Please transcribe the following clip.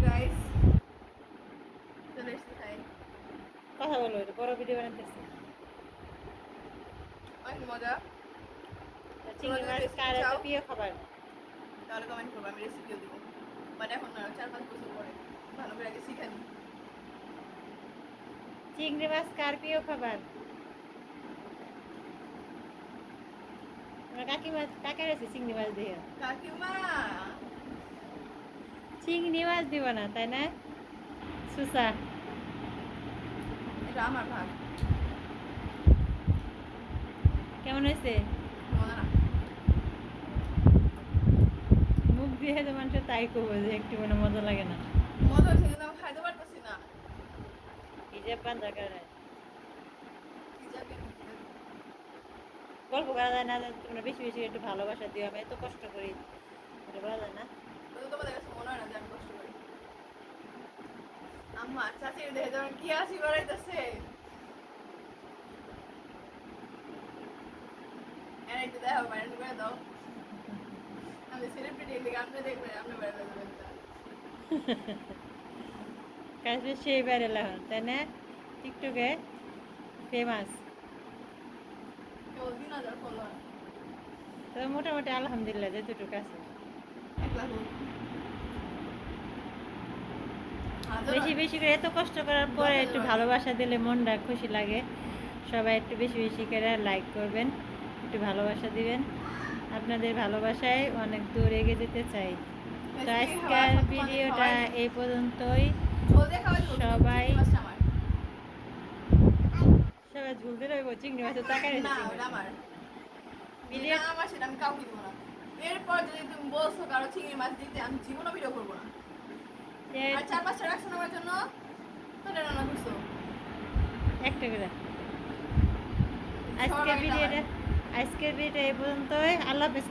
Guys, চলে এসেছি খাই। কথা বলো, এটা বড় ভিডিও বানাতেছি। অনেক মজা। চিংড়ি তোমরা মাছ যদি কার রেসিপি এত চাও প্রিয় খাবার? তাহলে কমেন্ট করবো, আমি রেসিপিও দিব। বাট এখন না, 4-5 বছর পরে ভালো করে আগে শিখে নিই। চিংড়ি মাছ কার প্রিয় খাবার? আমার কাকিমা টাকা রয়েছে চিংড়ি মাছ দিয়ে। কাকিমা, চিংড়ি মাছ দিব না তাই না? সুসা এটা আমার ভাগ। কেমন হয়েছে? মজা না? মুখ দিয়ে তো মানুষ তাই করবো যে একটু মানে মজা লাগে না। মজা হচ্ছে কিন্তু আমি খাইতে পারতেছি না। হিজাব বান্ধার কারণে কি যাবে? গল্প করা যায় না, তোমরা বেশি বেশি একটু ভালোবাসা দিও। আমি এত কষ্ট করি, এটা বলা যায় না। তো তোমাদের কাছে মনে হয় না যে আমি কষ্ট করি? আম্মা চাচির দেখে যেমন কি হাসি বাড়াইতেছে। এর একটু দেখো, বাইরে করে দাও। আমি সেলিব্রিটি দেখে আপনি দেখবেন, আপনি বাইরে যাবেন। কাছে সেই বাইরে লাগান তাই না? টিকটকে ফেমাস। কেবল 3000 ফলোয়ার। তবে মোটামুটি আলহামদুলিল্লাহ যেটুকু আছে। 1 লাখ বেশি বেশি করে এত কষ্ট করার পরে একটু ভালোবাসা দিলে মনটা খুশি লাগে। সবাই একটু বেশি বেশি করে লাইক করবেন, একটু ভালোবাসা দিবেন। আপনাদের ভালোবাসায় অনেক দূর এগিয়ে যেতে চাই। তো আজকের ভিডিওটা এই পর্যন্তই। সবাই সবাই ঝুলতে রইব চিংড়ি মাছের টাকা না, ওটা আমার। যেটা আমার সেটা আমি কাউকে দিব না। এরপর যদি তুমি বলছো কারো চিংড়ি মাছ দিতে, আমি জীবনও ভিডিও করবো না। আর 4-5টা রাখছো আমার জন্য, তোরা রান্না করছো একটা করে। আজকের ভিডিওটা এই পর্যন্তই। আল্লাহ হাফেজ।